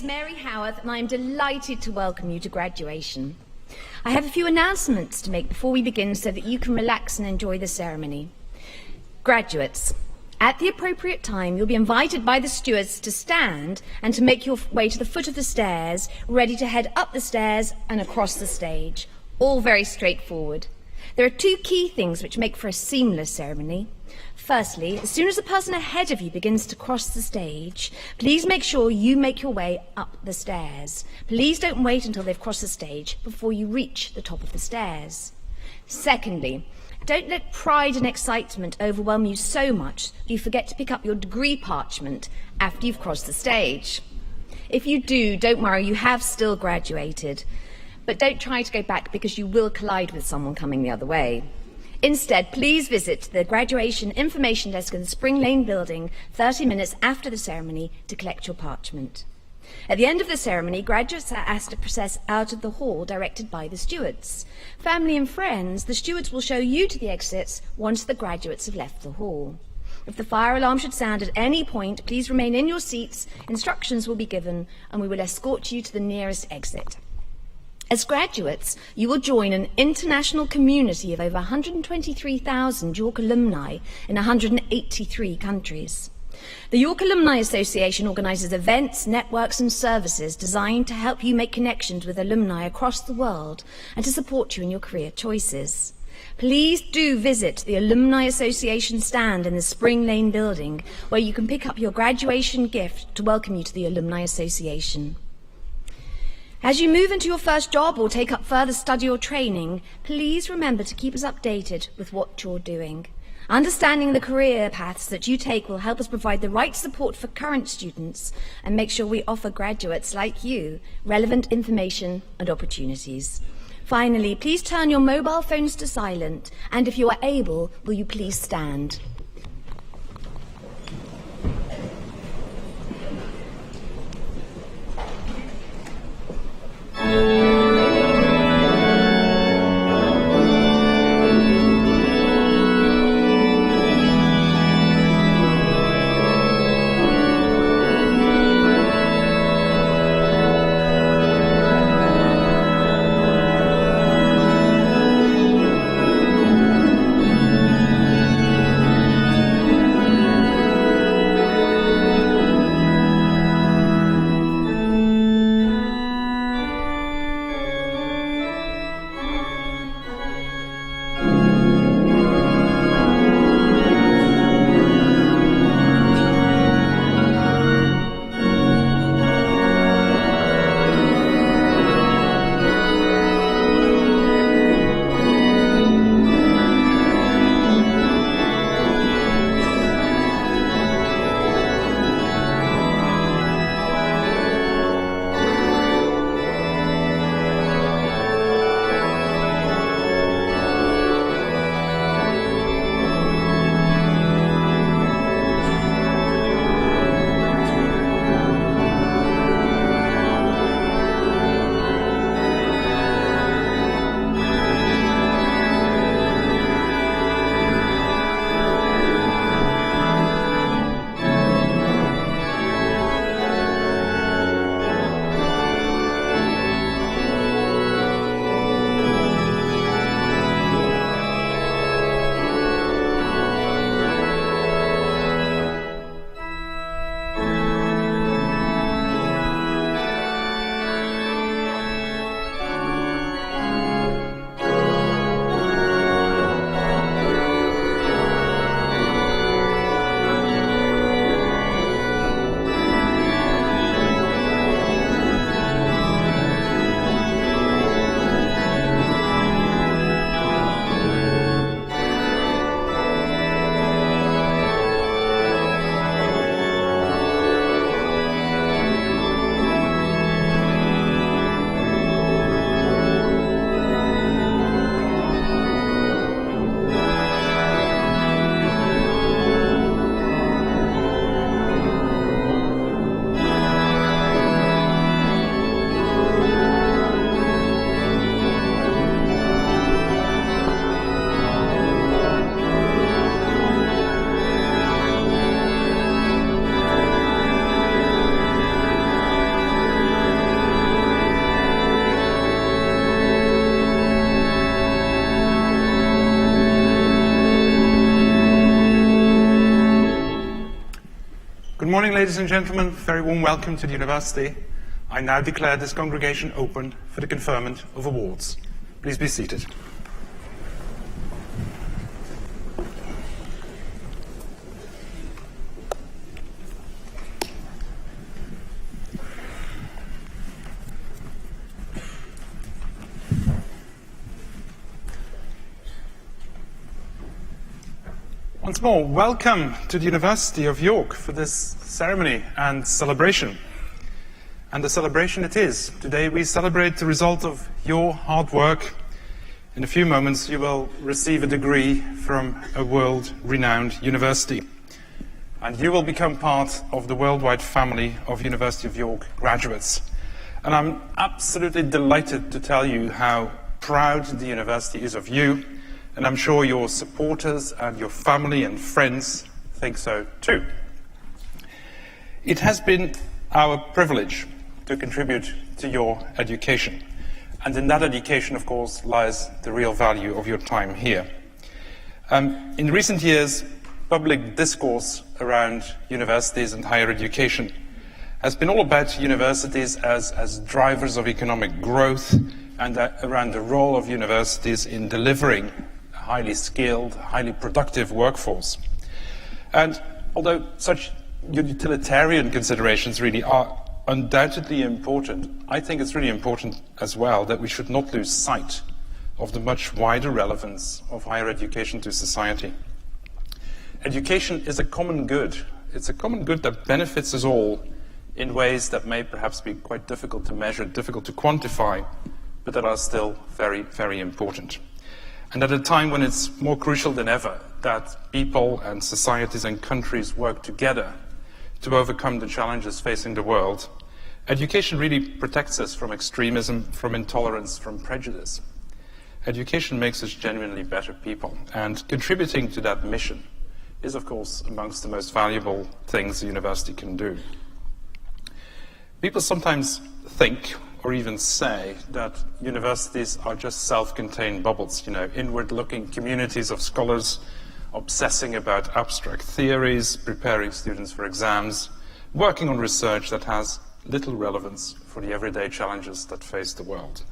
Mary Howarth, and I am delighted to welcome you to graduation. I have a few announcements to make before we begin so that you can relax and enjoy the ceremony. Graduates, at the appropriate time, you'll be invited by the stewards to stand and to make your way to the foot of the stairs, ready to head up the stairs and across the stage. All very straightforward. There are two key things which make for a seamless ceremony. Firstly, as soon as the person ahead of you begins to cross the stage, please make sure you make your way up the stairs. Please don't wait until they've crossed the stage before you reach the top of the stairs. Secondly, don't let pride and excitement overwhelm you so much that you forget to pick up your degree parchment after you've crossed the stage. If you do, don't worry, you have still graduated. But don't try to go back because you will collide with someone coming the other way. Instead, please visit the graduation information desk in the Spring Lane building 30 minutes after the ceremony to collect your parchment. At the end of the ceremony, graduates are asked to process out of the hall directed by the stewards. Family and friends, the stewards will show you to the exits once the graduates have left the hall. If the fire alarm should sound at any point, please remain in your seats, instructions will be given, and we will escort you to the nearest exit. As graduates, you will join an international community of over 123,000 York alumni in 183 countries. The York Alumni Association organises events, networks and services designed to help you make connections with alumni across the world and to support you in your career choices. Please do visit the Alumni Association stand in the Spring Lane building, where you can pick up your graduation gift to welcome you to the Alumni Association. As you move into your first job or take up further study or training, please remember to keep us updated with what you're doing. Understanding the career paths that you take will help us provide the right support for current students and make sure we offer graduates like you relevant information and opportunities. Finally, please turn your mobile phones to silent, and if you are able, will you please stand? Good morning, ladies and gentlemen. Very warm welcome to the university. I now declare this congregation open for the conferment of awards. Please be seated. Once more, welcome to the University of York for this ceremony and celebration. And the celebration it is. Today we celebrate the result of your hard work. In a few moments you will receive a degree from a world-renowned university. And you will become part of the worldwide family of University of York graduates. And I'm absolutely delighted to tell you how proud the university is of you. And I'm sure your supporters and your family and friends think so too. It has been our privilege to contribute to your education. And in that education, of course, lies the real value of your time here. In recent years, public discourse around universities and higher education has been all about universities as drivers of economic growth and around the role of universities in delivering highly skilled, highly productive workforce. And although such utilitarian considerations really are undoubtedly important, I think it's really important as well that we should not lose sight of the much wider relevance of higher education to society. Education is a common good. It's a common good that benefits us all in ways that may perhaps be quite difficult to measure, difficult to quantify, but that are still very, very important. And at a time when it's more crucial than ever that people and societies and countries work together to overcome the challenges facing the world, education really protects us from extremism, from intolerance, from prejudice. Education makes us genuinely better people, and contributing to that mission is, of course, amongst the most valuable things a university can do. People sometimes think or even say that universities are just self-contained bubbles, inward-looking communities of scholars obsessing about abstract theories, preparing students for exams, working on research that has little relevance for the everyday challenges that face the world.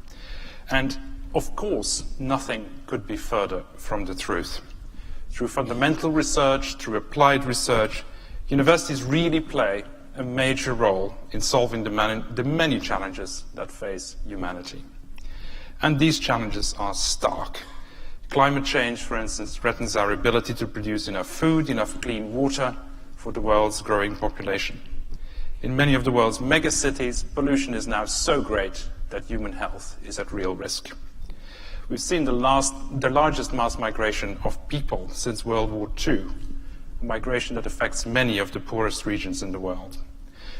And of course, nothing could be further from the truth. Through fundamental research, through applied research, universities really play a major role in solving the many challenges that face humanity. And these challenges are stark. Climate change, for instance, threatens our ability to produce enough food, enough clean water for the world's growing population. In many of the world's megacities, pollution is now so great that human health is at real risk. We've seen the largest mass migration of people since World War II, a migration that affects many of the poorest regions in the world.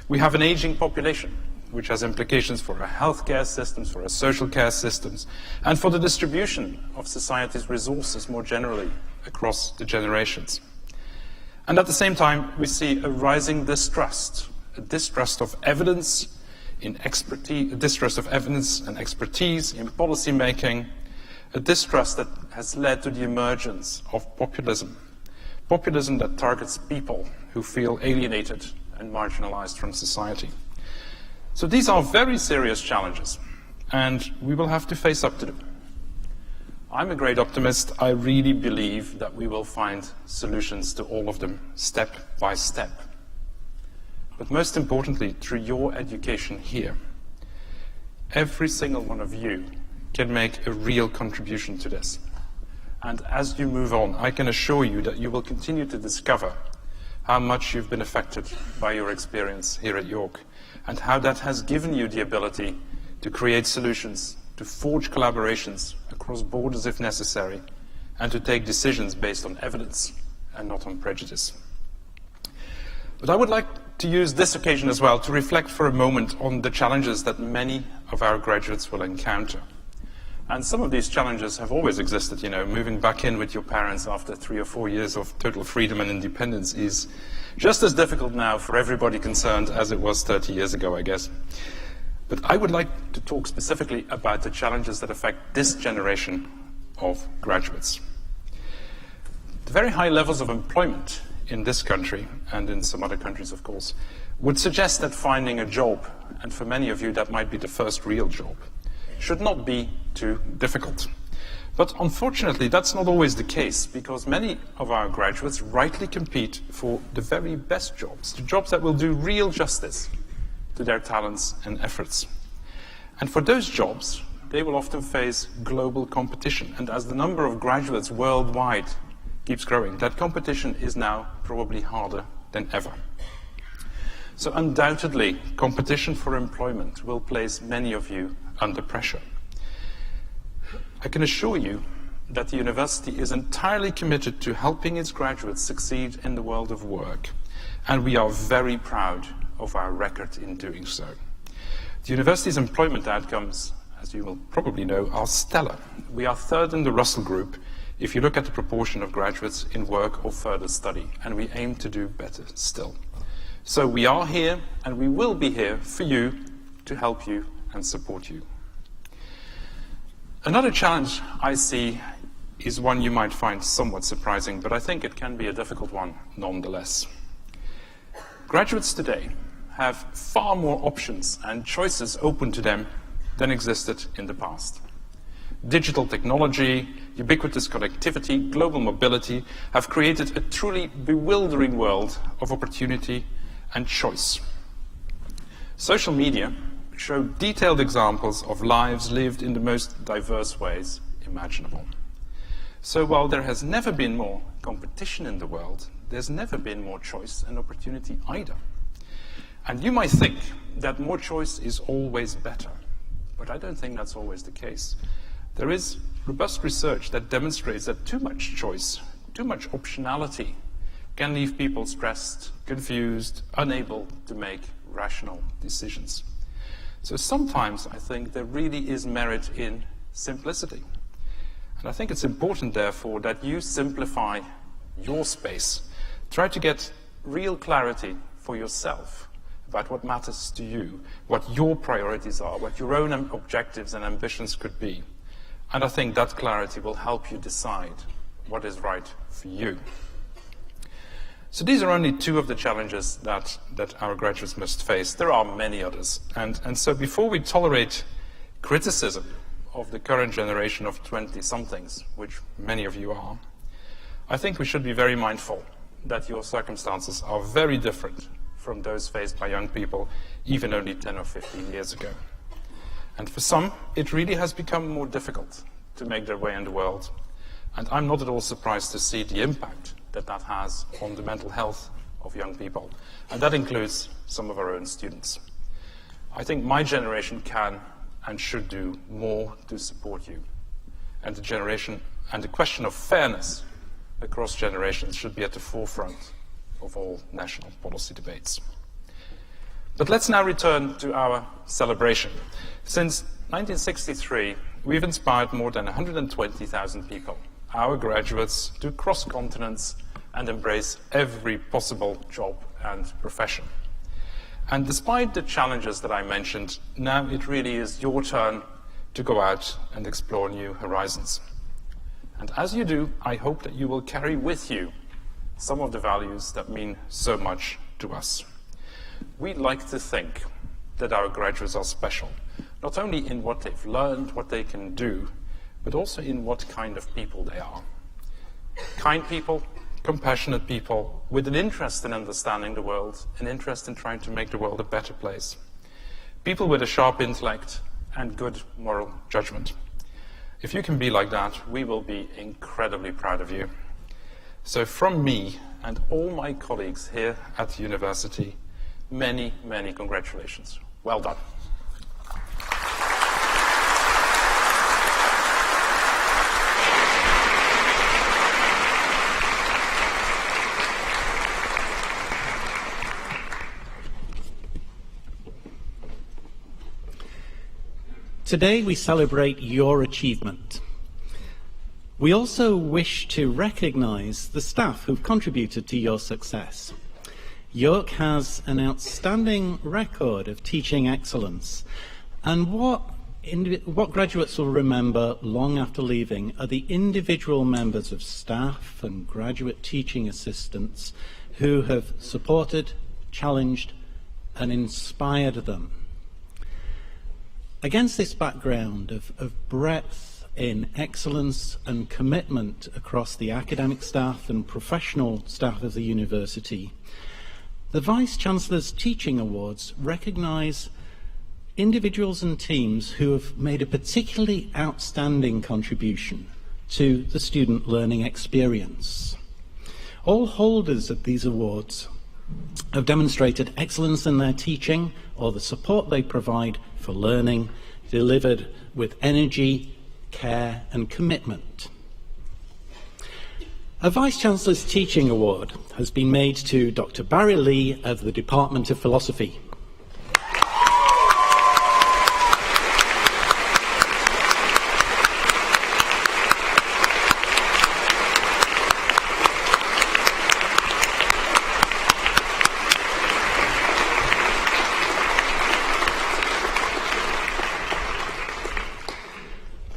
We have an aging population, which has implications for our healthcare systems, for our social care systems, and for the distribution of society's resources more generally across the generations. And at the same time, we see a rising distrust, a distrust of evidence in expertise, a distrust of evidence and expertise in policy making, a distrust that has led to the emergence of populism. Populism that targets people who feel alienated and marginalized from society. So these are very serious challenges, and we will have to face up to them. I'm a great optimist. I really believe that we will find solutions to all of them, step by step. But most importantly, through your education here, every single one of you can make a real contribution to this. And as you move on, I can assure you that you will continue to discover how much you've been affected by your experience here at York, and how that has given you the ability to create solutions, to forge collaborations across borders if necessary, and to take decisions based on evidence and not on prejudice. But I would like to use this occasion as well to reflect for a moment on the challenges that many of our graduates will encounter. And some of these challenges have always existed, moving back in with your parents after 3 or 4 years of total freedom and independence is just as difficult now for everybody concerned as it was 30 years ago, I guess. But I would like to talk specifically about the challenges that affect this generation of graduates. The very high levels of employment in this country, and in some other countries, of course, would suggest that finding a job, and for many of you that might be the first real job, should not be too difficult. But unfortunately, that's not always the case, because many of our graduates rightly compete for the very best jobs, the jobs that will do real justice to their talents and efforts. And for those jobs, they will often face global competition. And as the number of graduates worldwide keeps growing, that competition is now probably harder than ever. So undoubtedly, competition for employment will place many of you under pressure. I can assure you that the university is entirely committed to helping its graduates succeed in the world of work, and we are very proud of our record in doing so. The university's employment outcomes, as you will probably know, are stellar. We are third in the Russell Group if you look at the proportion of graduates in work or further study, and we aim to do better still. So we are here, and we will be here for you, to help you and support you. Another challenge I see is one you might find somewhat surprising, but I think it can be a difficult one nonetheless. Graduates today have far more options and choices open to them than existed in the past. Digital technology, ubiquitous connectivity, global mobility have created a truly bewildering world of opportunity and choice. Social media show detailed examples of lives lived in the most diverse ways imaginable. So while there has never been more competition in the world, there's never been more choice and opportunity either. And you might think that more choice is always better, but I don't think that's always the case. There is robust research that demonstrates that too much choice, too much optionality can leave people stressed, confused, unable to make rational decisions. So sometimes I think there really is merit in simplicity. And I think it's important, therefore, that you simplify your space. Try to get real clarity for yourself about what matters to you, what your priorities are, what your own objectives and ambitions could be. And I think that clarity will help you decide what is right for you. So these are only two of the challenges that our graduates must face. There are many others. And so before we tolerate criticism of the current generation of 20-somethings, which many of you are, I think we should be very mindful that your circumstances are very different from those faced by young people even only 10 or 15 years ago. And for some, it really has become more difficult to make their way in the world. And I'm not at all surprised to see the impact that that has on the mental health of young people. And that includes some of our own students. I think my generation can and should do more to support you. And the question of fairness across generations should be at the forefront of all national policy debates. But let's now return to our celebration. Since 1963, we've inspired more than 120,000 people, our graduates, to cross continents and embrace every possible job and profession. And despite the challenges that I mentioned, now it really is your turn to go out and explore new horizons. And as you do, I hope that you will carry with you some of the values that mean so much to us. We like to think that our graduates are special, not only in what they've learned, what they can do, but also in what kind of people they are. Kind people, compassionate people, with an interest in understanding the world, an interest in trying to make the world a better place. People with a sharp intellect and good moral judgment. If you can be like that, we will be incredibly proud of you. So from me and all my colleagues here at the university, many, many congratulations. Well done. Today we celebrate your achievement. We also wish to recognise the staff who've contributed to your success. York has an outstanding record of teaching excellence, and what What graduates will remember long after leaving are the individual members of staff and graduate teaching assistants who have supported, challenged, and inspired them. Against this background of breadth in excellence and commitment across the academic staff and professional staff of the university, the Vice-Chancellor's Teaching Awards recognise individuals and teams who have made a particularly outstanding contribution to the student learning experience. All holders of these awards have demonstrated excellence in their teaching or the support they provide for learning, delivered with energy, care and commitment. A Vice-Chancellor's Teaching Award has been made to Dr. Barry Lee of the Department of Philosophy.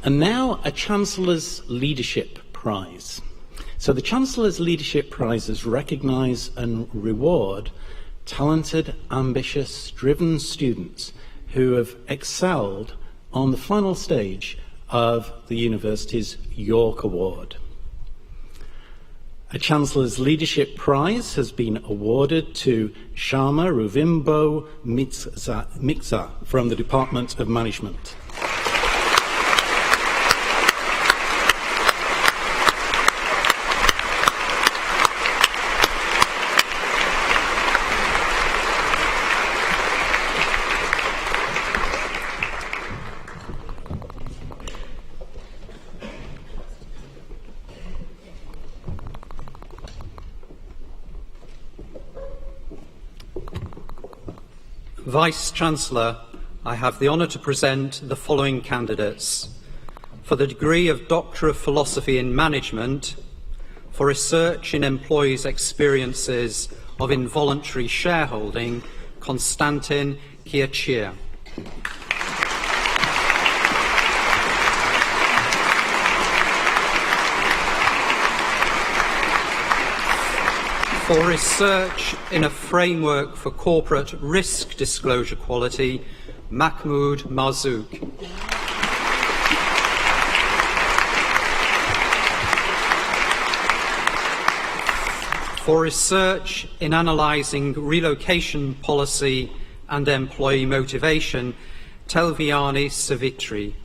And now a Chancellor's Leadership Prize. So the Chancellor's Leadership Prizes recognise and reward talented, ambitious, driven students who have excelled on the final stage of the university's York Award. A Chancellor's Leadership Prize has been awarded to Sharma Ruvimbo Mikza from the Department of Management. Vice-Chancellor, I have the honour to present the following candidates. For the degree of Doctor of Philosophy in Management, for research in employees' experiences of involuntary shareholding, Konstantin Kirchir. For research in a framework for corporate risk disclosure quality, Mahmoud Marzouk. For research in analysing relocation policy and employee motivation, Telviani Savitri.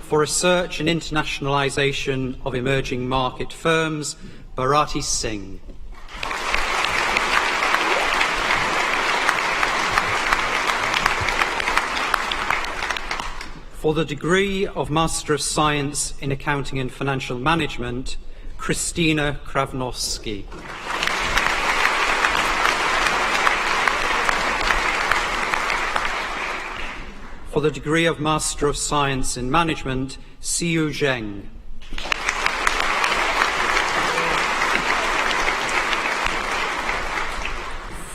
For research in internationalisation of emerging market firms, Bharati Singh. For the degree of Master of Science in Accounting and Financial Management, Kristina Kravnovsky. For the degree of Master of Science in Management, Siyu Zheng.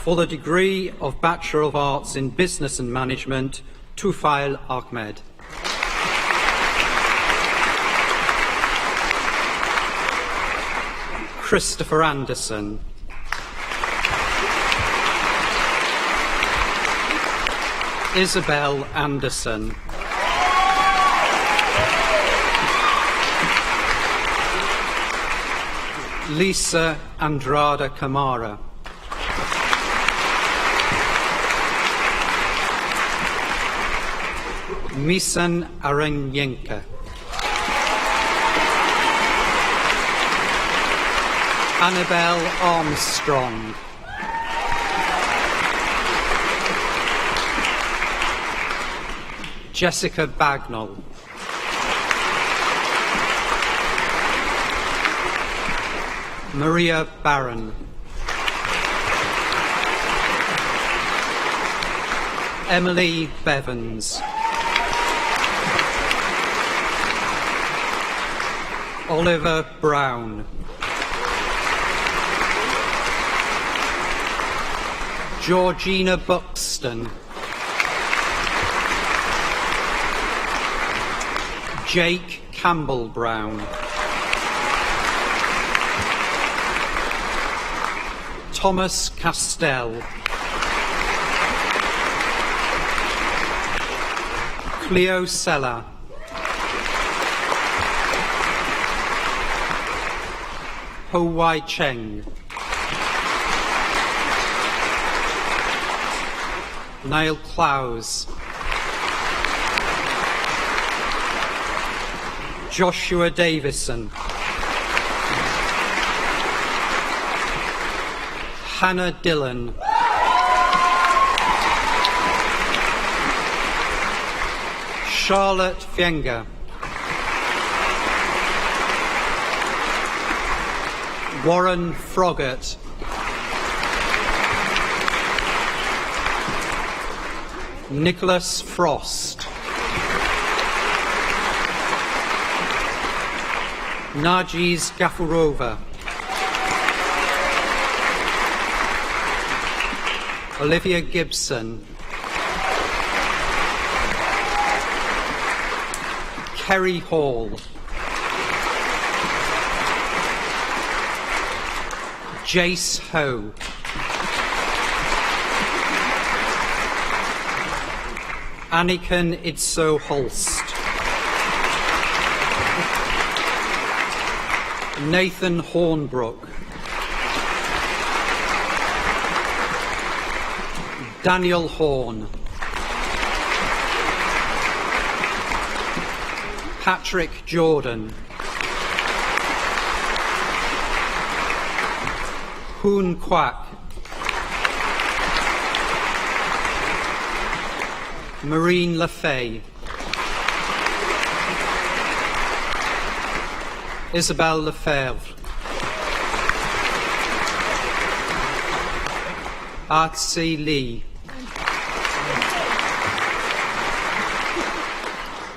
For the degree of Bachelor of Arts in Business and Management, Tufail Ahmed. Christopher Anderson. Isabel Anderson. Lisa Andrada Camara. Misan Aranyenka. Annabelle Armstrong. Jessica Bagnall. Maria Barron. Emily Bevans. Oliver Brown. Georgina Buxton, Jake Campbell-Brown, Thomas Castell, Cleo Sella, Ho Wai Cheng, Niall Clowes, Joshua Davison, Hannah Dillon, Charlotte Fienga, Warren Froggatt, Nicholas Frost, Narjis Gafurova, Olivia Gibson, Kerry Hall, Jace Ho, Anniken Idso Holst, Nathan Hornbrook, Daniel Horn, Patrick Jordan, Hoon Kwak, Maureen Lafay, Isabelle Lefebvre, Artsy Lee,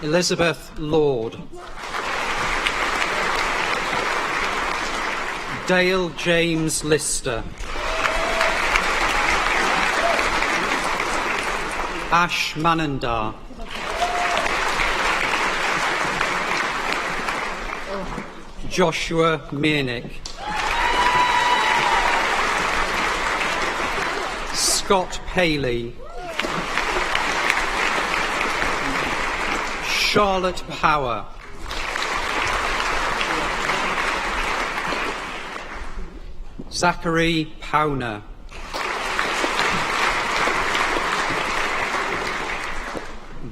Elizabeth Lord, Dale James Lister, Ash Manandar, Joshua Miernick, Scott Paley, Charlotte Power, Zachary Powner,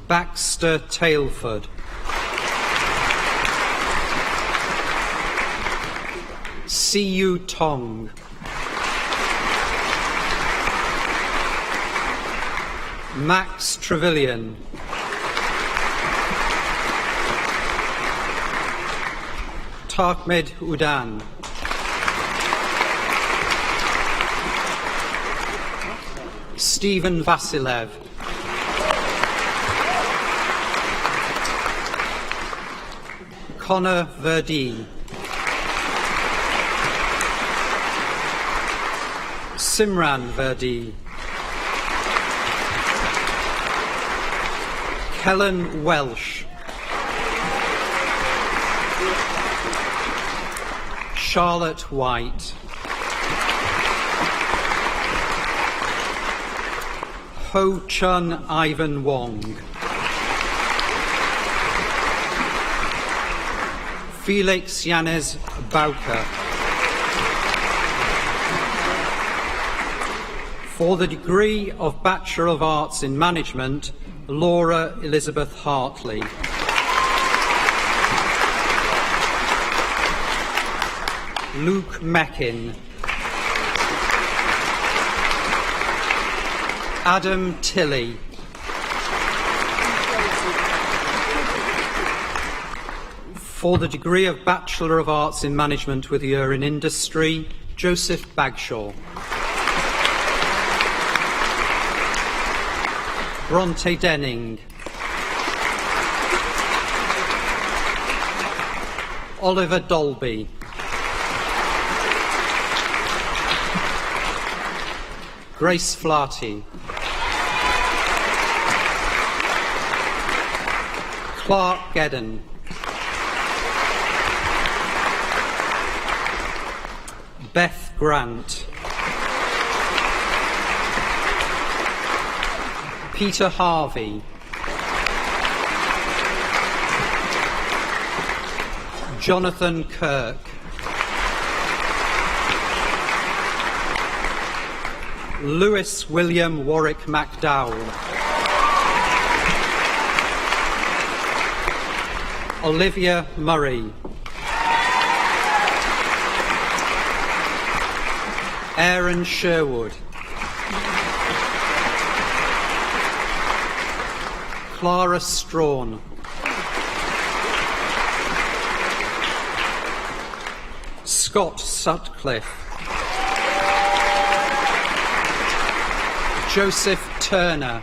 Baxter Tailford, Siyu Tong, Max Trevelyan, Tarkmed Udan, Stephen Vasilev, Connor Verdi, Simran Verdi, Helen Welsh, Charlotte White, Ho Chun Ivan Wong, Felix Yanez Bauker. For the degree of Bachelor of Arts in Management, Laura Elizabeth Hartley. Luke Meckin, Adam Tilley, for the degree of Bachelor of Arts in Management with a year in Industry, Joseph Bagshaw. Bronte Denning, Oliver Dolby, Grace Flaherty. Clark Gedden. Beth Grant. Peter Harvey. Jonathan Kirk. Lewis William Warwick McDowell. Olivia Murray. Aaron Sherwood. Clara Strawn. Scott Sutcliffe. Joseph Turner.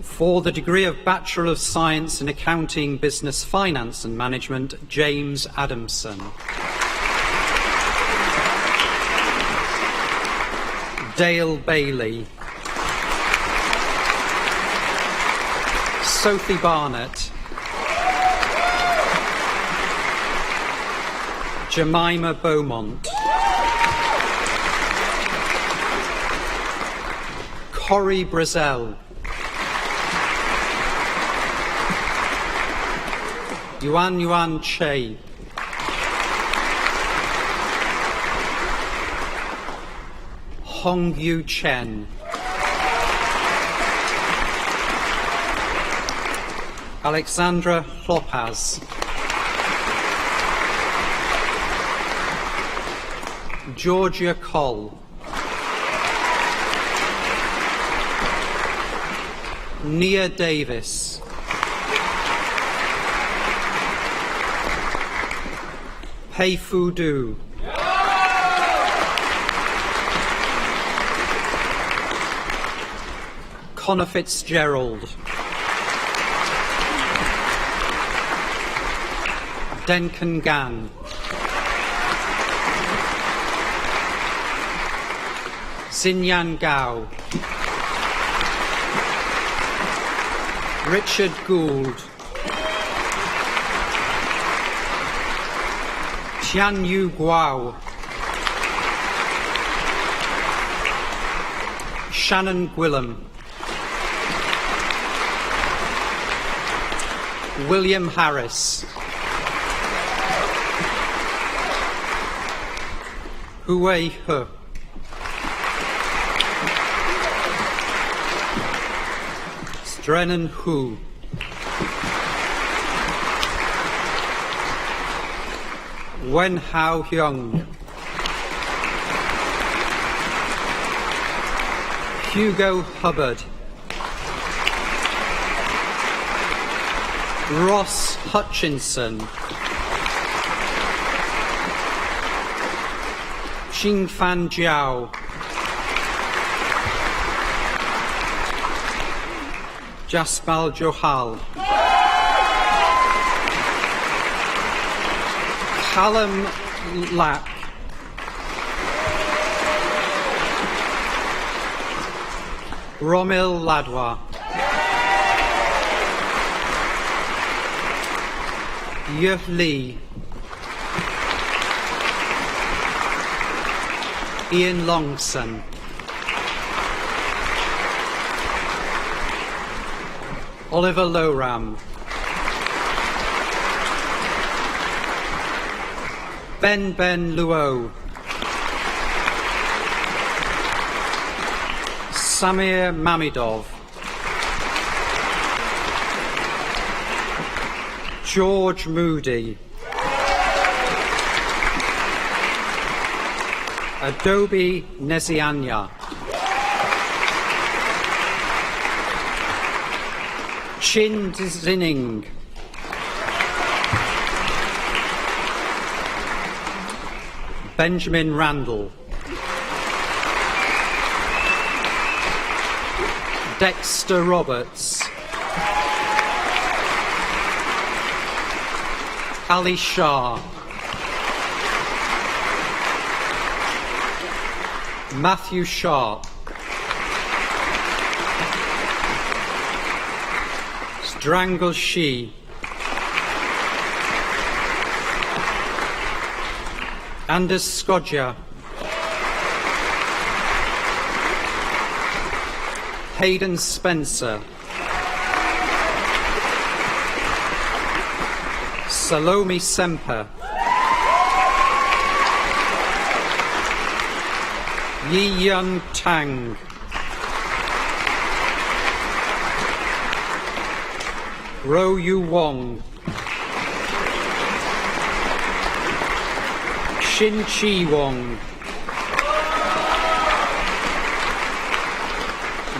For the degree of Bachelor of Science in Accounting, Business, Finance and Management, James Adamson. Dale Bailey. Sophie Barnett. Jemima Beaumont. Corrie Brazel. Yuan Che. Hong Yu Chen. Alexandra Lopez. Georgia Coll. Nia Davis. Pei Fu Du. Connor Fitzgerald. Denkan Gan. Xinyan Gao. Richard Gould. Tian Yu Guo. Shannon Gwillam. William Harris. Huey He. Drennan Hu. Wen Hao Hyung. Hugo Hubbard. Ross Hutchinson. Xingfan Jiao. Jaspal Johal. Callum Lack. Romil Ladwa. Yeh Lee. Ian Longson. Oliver Lowram. Ben Luo. Samir Mamidov. George Moody. Adobe Nezianya. Chin Zinning. Benjamin Randall. Dexter Roberts. Ali Shah. Matthew Sharp. Strangle She. Anders Skodja. Hayden Spencer. Salome Semper. Yi Yun Tang. Ro Yu Wong. Shin Chi Wong.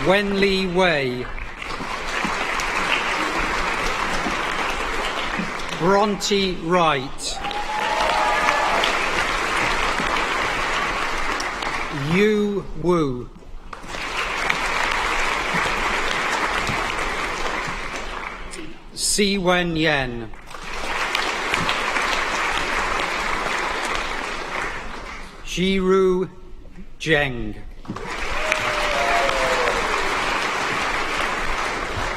Wen Li Wei. Bronte Wright. Yu Wu. Si Wen Yen. Jiru Zheng.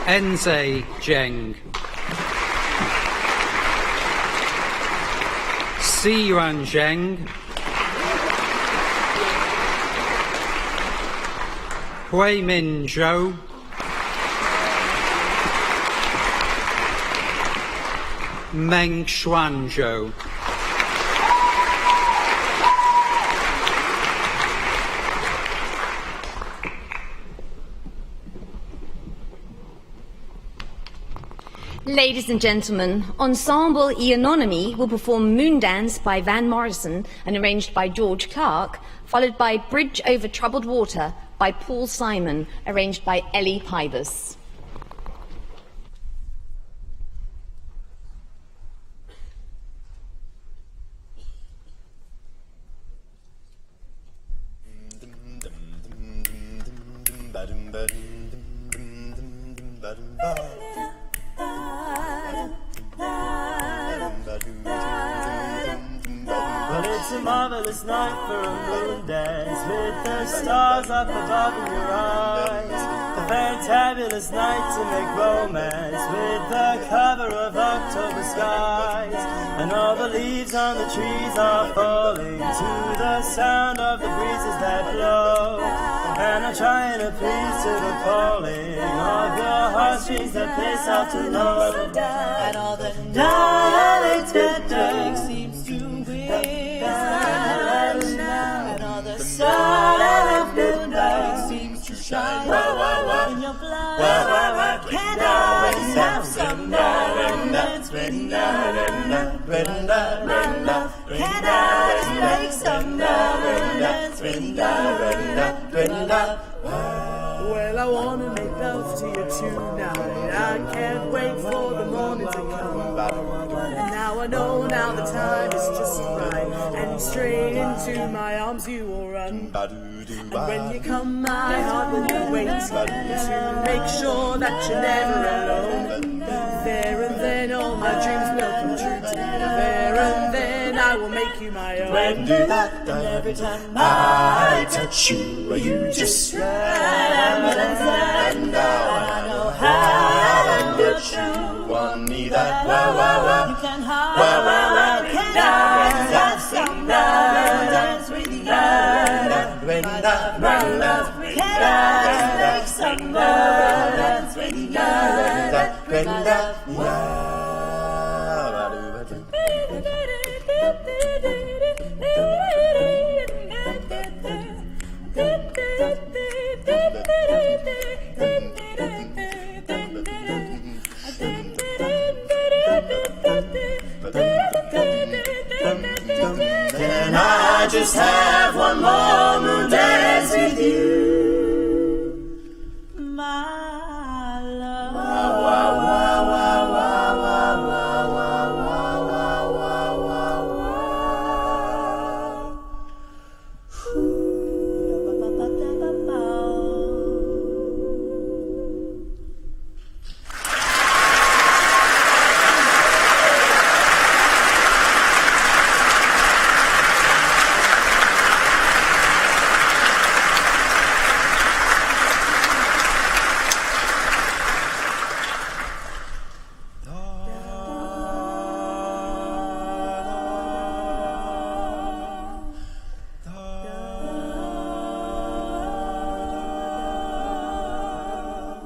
Enze Zheng. Si Yuan Zheng. Hui Min Zhou. Meng Xuanzhou. Ladies and gentlemen, Ensemble Eonomy will perform Moon Dance by Van Morrison and arranged by George Clark, followed by Bridge Over Troubled Water by Paul Simon, arranged by Ellie Pybus. Well, it's a marvelous night for a moon dance with the stars up above in your eyes. A fantabulous night to make romance with the cover of October skies. And all the leaves on the trees are falling to the sound of the breezes that blow. And I'm trying to please to the calling of your heartstrings that play soft and low. And all the night seems to win. And all the sun of midnight seems to shine in your blood. Can I have some dance with you? Can I make some dance with you? Well, I wanna make love to you tonight. I can't wait for the morning to come. And now I know now the time is just right. And straight into my arms you will run. And when you come, my heart will be waiting to make sure that you're never alone. There and then all my dreams will come true. There and then I will make you my own. When do that? And every time I touch you, you just run. And now I know how to put you want me that wow. You can hide, can dance, some dance with you. Can I make some dance with Can I just have one more moon dance with you, my love?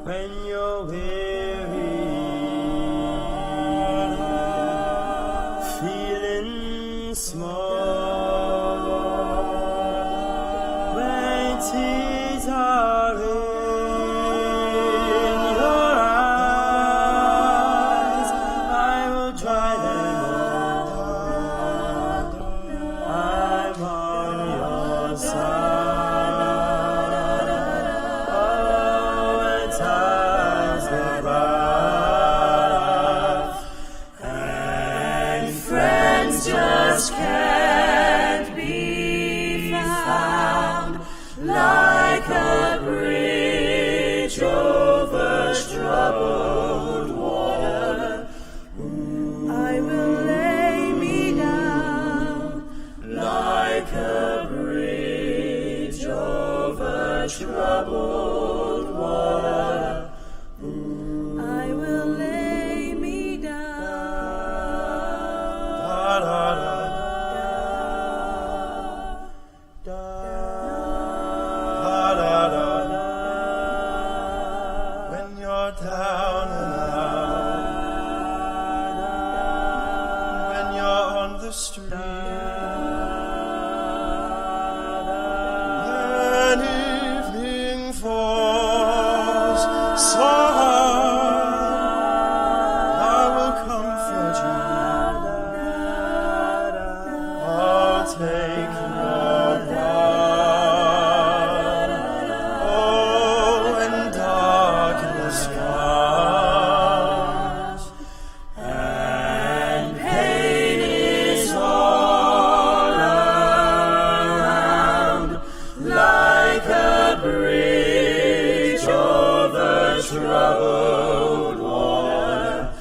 when you're weary, feeling small, when tears are in your eyes, I will dry them all. I'm on your side. Oh, when times get rough and friends just can't be found, like a bridge over troubled water, I will lay me down, like a bridge over troubled water. I will lay me down. When you're down and out, when you're on the street, when evening falls so hard, I will comfort you. I'll take your part. Oh, when darkness comes and pain is all around, like a bridge over troubled water,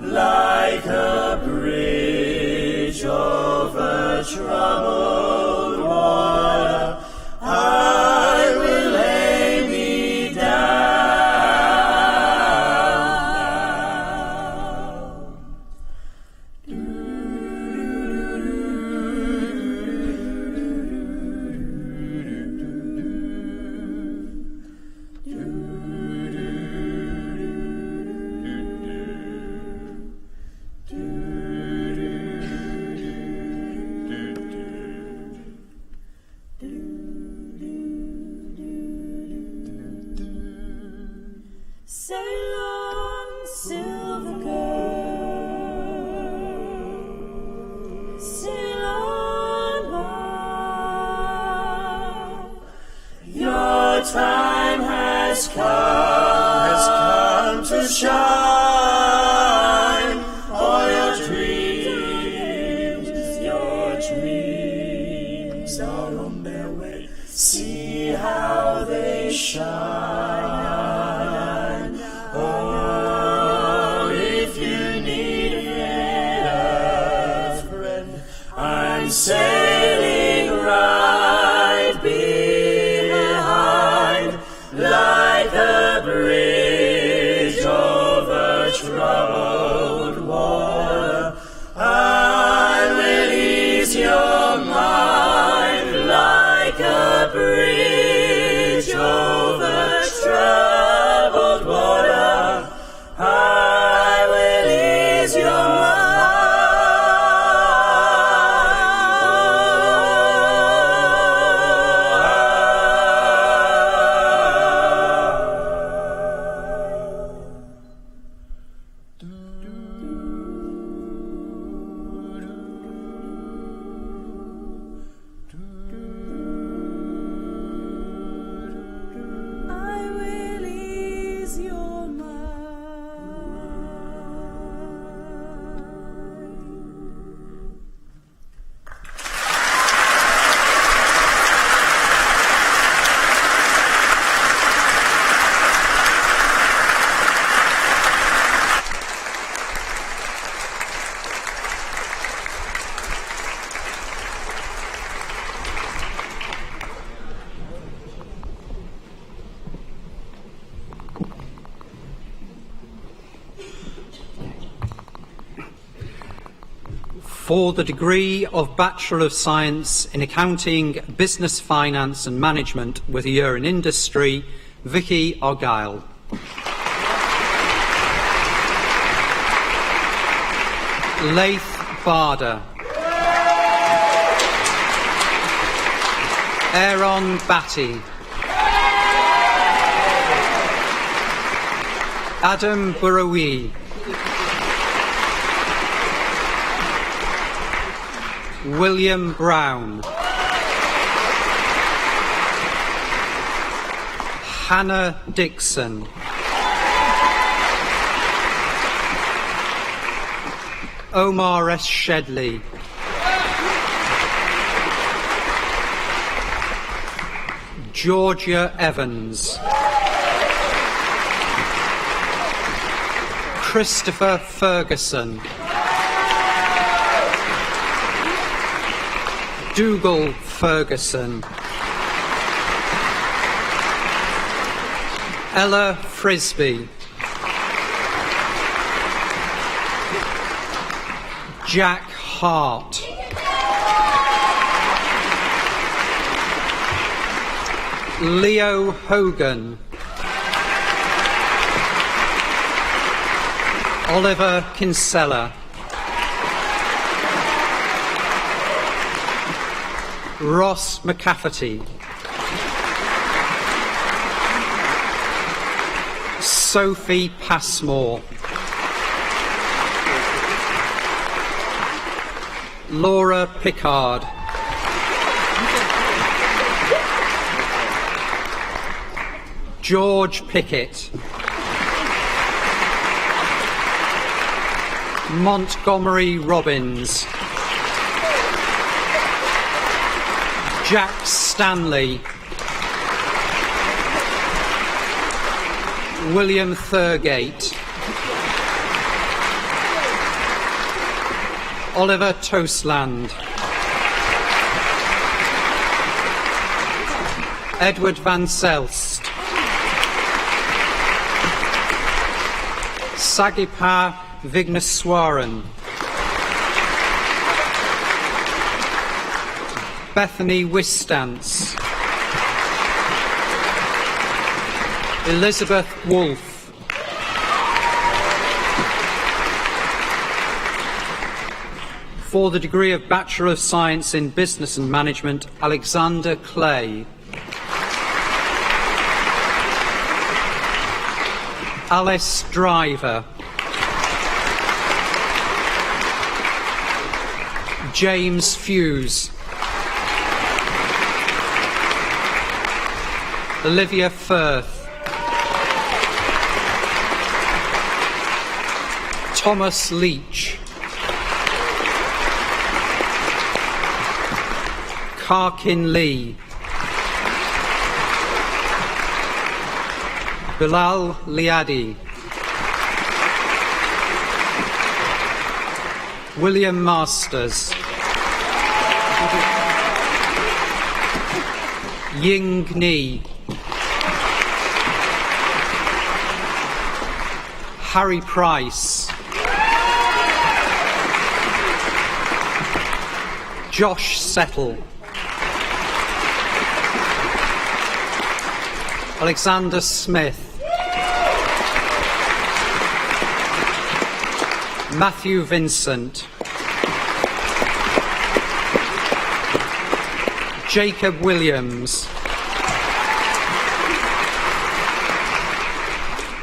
like a bridge over troubled water, I will lay me down. Sail on, silver girl, sail on by. Your time has come to shine. All your dreams are on their way. See how they shine. Oh, if you need a friend, I'm sailing right behind, like a bridge over troubled water. I will ease your mind, like a bridge over For the degree of Bachelor of Science in Accounting, Business, Finance and Management with a year in Industry, Vicky Argyle. Laith Barder. Aaron Batty. Adam Burawi. William Brown. Hannah Dixon. Omar S. Shedley. Georgia Evans. Christopher Ferguson. Dougal Ferguson. Ella Frisbee. Jack Hart. Leo Hogan. Oliver Kinsella. Ross McCafferty. Sophie Passmore. Laura Pickard. George Pickett. Montgomery Robbins. Jack Stanley. William Thurgate. Oliver Toastland. Edward Van Selst. Sagipa Vigneswaran. Bethany Wistance. Elizabeth Wolfe. For the degree of Bachelor of Science in Business and Management, Alexander Clay. Alice Driver. James Fuse. Olivia Firth. Thomas Leach. Karkin Lee. Bilal Liadi. William Masters. Ying Ni. Harry Price. Josh Settle. Alexander Smith. Matthew Vincent. Jacob Williams.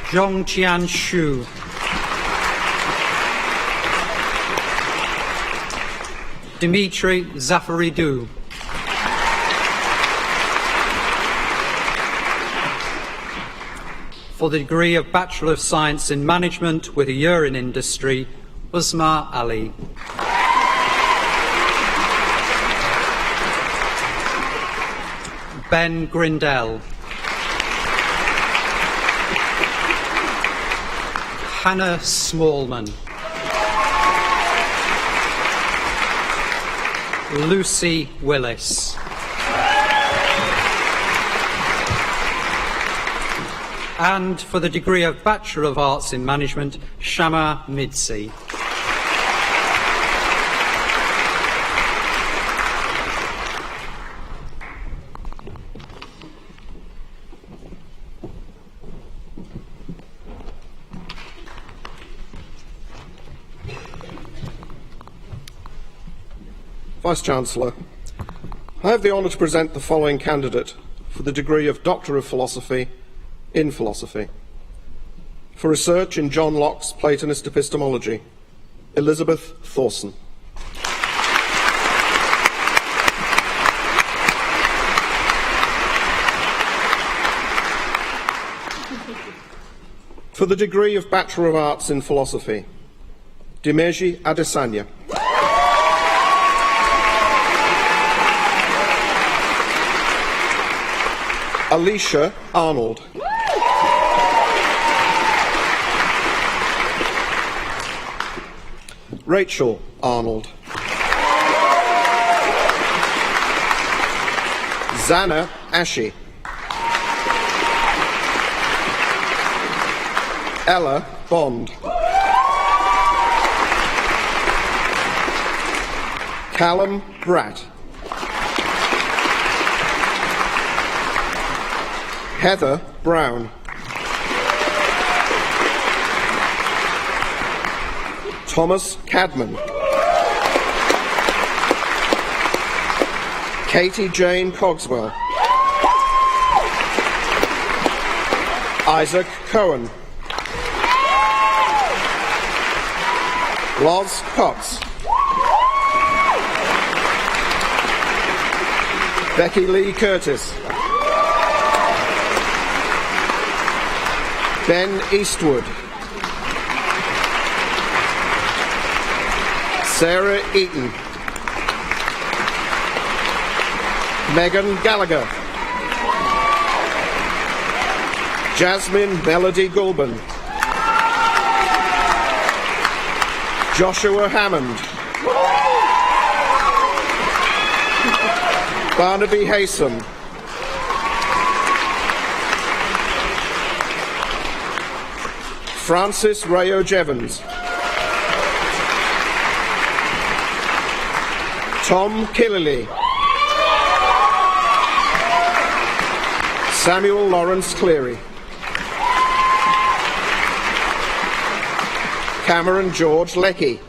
Zhongqian Xu. Dimitri Zafaridou. For the degree of Bachelor of Science in Management with a year in Industry, Uzma Ali. Ben Grindell. Hannah Smallman. Lucy Willis. And for the degree of Bachelor of Arts in Management, Shama Midsi. Vice-Chancellor, I have the honour to present the following candidate for the degree of Doctor of Philosophy in Philosophy. For research in John Locke's Platonist epistemology, Elizabeth Thorson. For the degree of Bachelor of Arts in Philosophy, Dimeji Adesanya. Alicia Arnold. Rachel Arnold. Zana Ashi. Ella Bond. Callum Bratt. Heather Brown. Thomas Cadman. Katie Jane Cogswell. Isaac Cohen. Loz Cox. Becky Lee Curtis. Ben Eastwood. Sarah Eaton. Megan Gallagher. Jasmine Melody Gulban. Joshua Hammond. Barnaby Haysom. Francis Rayo Jevons. Tom Killiley. Samuel Lawrence Cleary. Cameron George Leckie.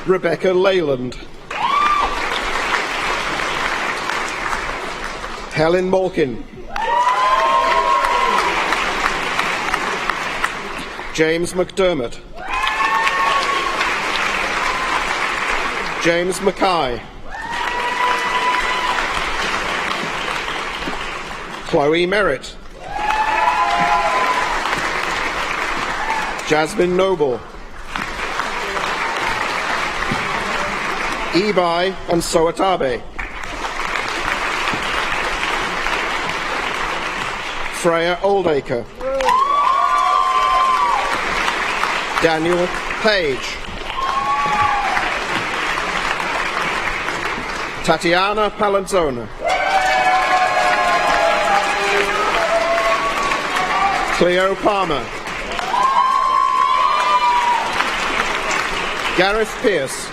Rebecca Leyland. Helen Malkin. James McDermott. James Mackay. Chloe Merritt. Jasmine Noble. Ibai and Soatabe. Freya Oldacre. Daniel Page. Tatiana Palanzona. Cleo Palmer. Gareth Pearce.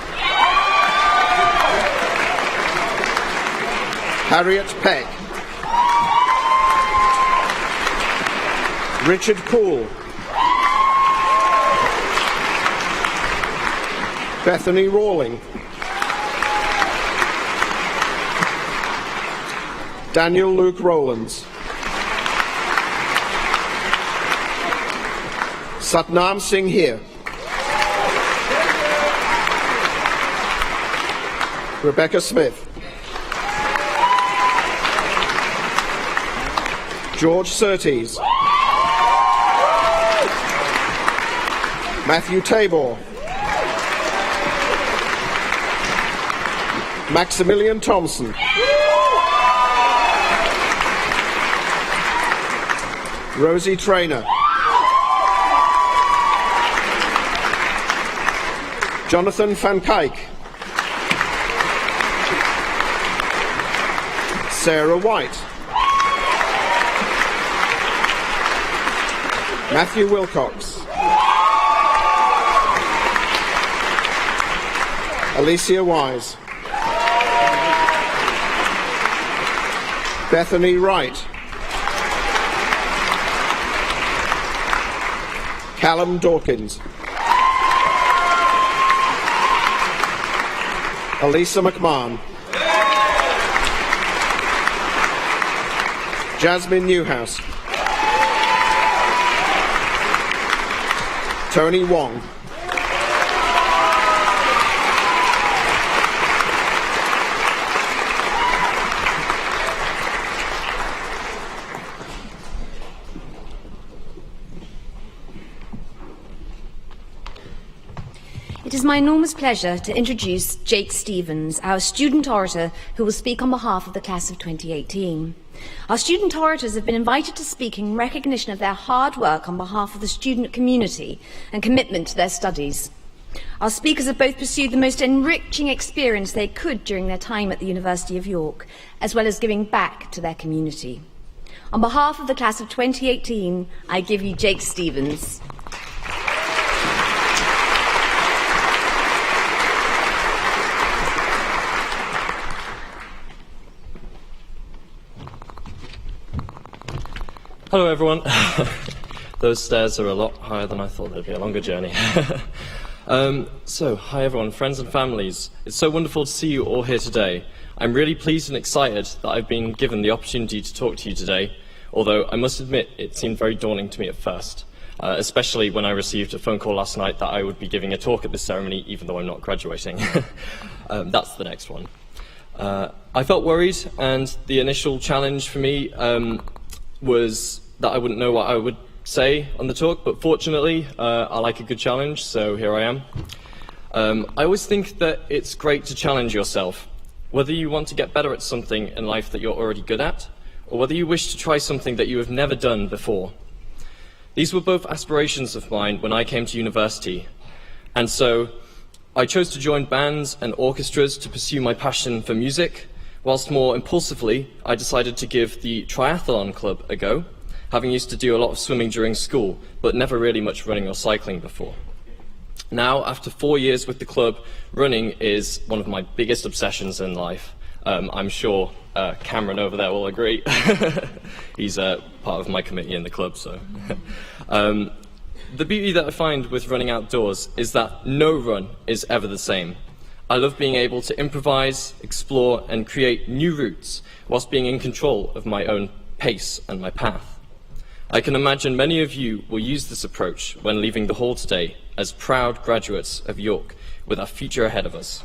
Harriet Peck. Richard Poole. Bethany Rawling. Daniel Luke Rowlands. Satnam Singh here. Rebecca Smith. George Surtees. Matthew Tabor. Maximilian Thompson. Rosie Traynor. Jonathan Van Kuyk. Sarah White. Matthew Wilcox. Alicia Wise. Bethany Wright. Callum Dawkins. Elisa McMahon. Jasmine Newhouse. Tony Wong. It is my enormous pleasure to introduce Jake Stevens, our student orator, who will speak on behalf of the class of 2018. Our student orators have been invited to speak in recognition of their hard work on behalf of the student community and commitment to their studies. Our speakers have both pursued the most enriching experience they could during their time at the University of York, as well as giving back to their community. On behalf of the class of 2018, I give you Jake Stevens. Hello everyone. Those stairs are a lot higher than I thought. They'd be a longer journey. Hi everyone, friends and families. It's so wonderful to see you all here today. I'm really pleased and excited that I've been given the opportunity to talk to you today, although I must admit it seemed very daunting to me at first, especially when I received a phone call last night that I would be giving a talk at this ceremony even though I'm not graduating. That's the next one. I felt worried, and the initial challenge for me was that I wouldn't know what I would say on the talk, but fortunately I like a good challenge, so here I am. I always think that it's great to challenge yourself, whether you want to get better at something in life that you're already good at, or whether you wish to try something that you have never done before. These were both aspirations of mine when I came to university, and so I chose to join bands and orchestras to pursue my passion for music, whilst more impulsively, I decided to give the triathlon club a go, having used to do a lot of swimming during school, but never really much running or cycling before. Now, after 4 years with the club, running is one of my biggest obsessions in life. I'm sure Cameron over there will agree. He's part of my committee in the club, so. The beauty that I find with running outdoors is that no run is ever the same. I love being able to improvise, explore, and create new routes whilst being in control of my own pace and my path. I can imagine many of you will use this approach when leaving the hall today as proud graduates of York with our future ahead of us.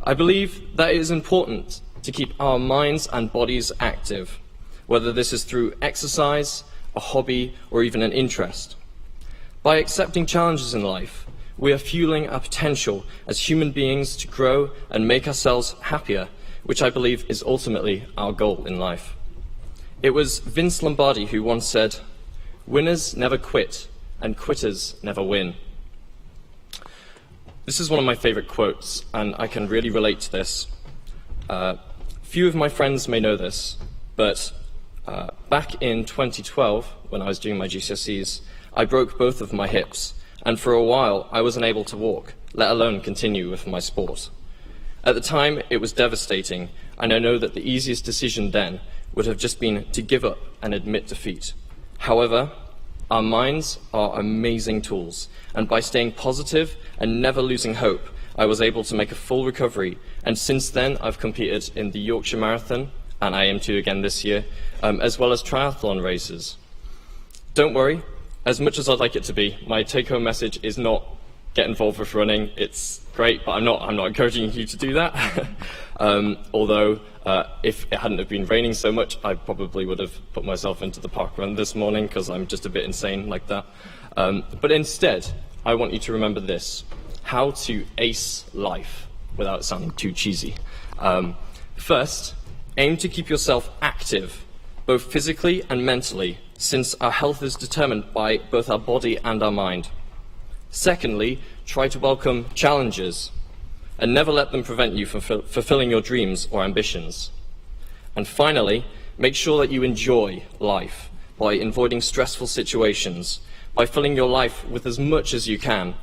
I believe that it is important to keep our minds and bodies active, whether this is through exercise, a hobby, or even an interest. By accepting challenges in life, we are fueling our potential as human beings to grow and make ourselves happier, which I believe is ultimately our goal in life. It was Vince Lombardi who once said, "Winners never quit, and quitters never win." This is one of my favorite quotes, and I can really relate to this. Few of my friends may know this, but back in 2012, when I was doing my GCSEs, I broke both of my hips, and for a while I wasn't able to walk, let alone continue with my sport. At the time, it was devastating, and I know that the easiest decision then would have just been to give up and admit defeat. However, our minds are amazing tools, and by staying positive and never losing hope, I was able to make a full recovery, and since then I've competed in the Yorkshire Marathon, and I am to again this year, as well as triathlon races. Don't worry. As much as I'd like it to be, my take-home message is not get involved with running. It's great, but I'm not encouraging you to do that. Although, if it hadn't have been raining so much, I probably would have put myself into the park run this morning because I'm just a bit insane like that. But instead, I want you to remember this: how to ace life without sounding too cheesy. First, aim to keep yourself active, both physically and mentally, since our health is determined by both our body and our mind. Secondly, try to welcome challenges and never let them prevent you from fulfilling your dreams or ambitions. And finally, make sure that you enjoy life by avoiding stressful situations, by filling your life with as much as you can,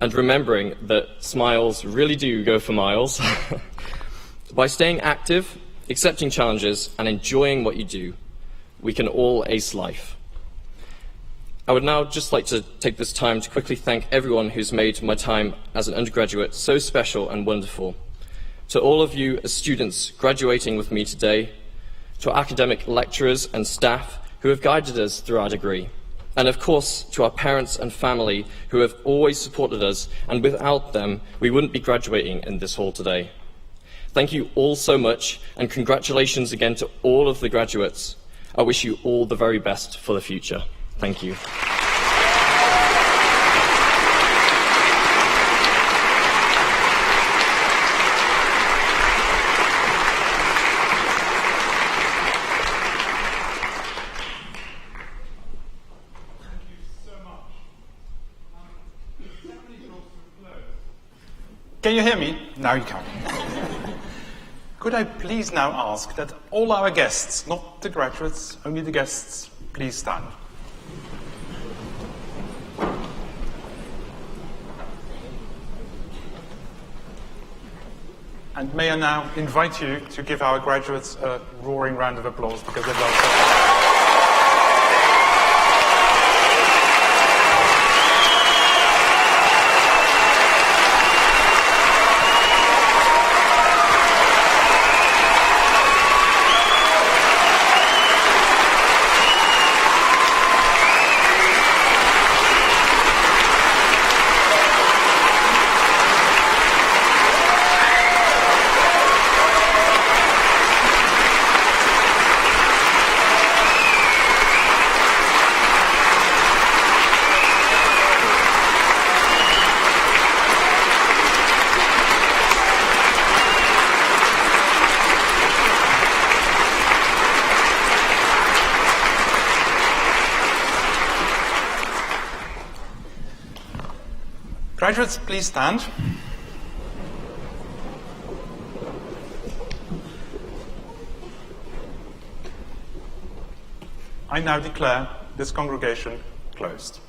and remembering that smiles really do go for miles. By staying active, accepting challenges, and enjoying what you do, we can all ace life. I would now just like to take this time to quickly thank everyone who's made my time as an undergraduate so special and wonderful. To all of you as students graduating with me today, to our academic lecturers and staff who have guided us through our degree, and of course to our parents and family who have always supported us, and without them we wouldn't be graduating in this hall today. Thank you all so much, and congratulations again to all of the graduates. I wish you all the very best for the future. Thank you. Can you hear me? Now you can. Could I please now ask that all our guests, not the graduates, only the guests, please stand. And may I now invite you to give our graduates a roaring round of applause because they've done so. Graduates, please stand. I now declare this congregation closed.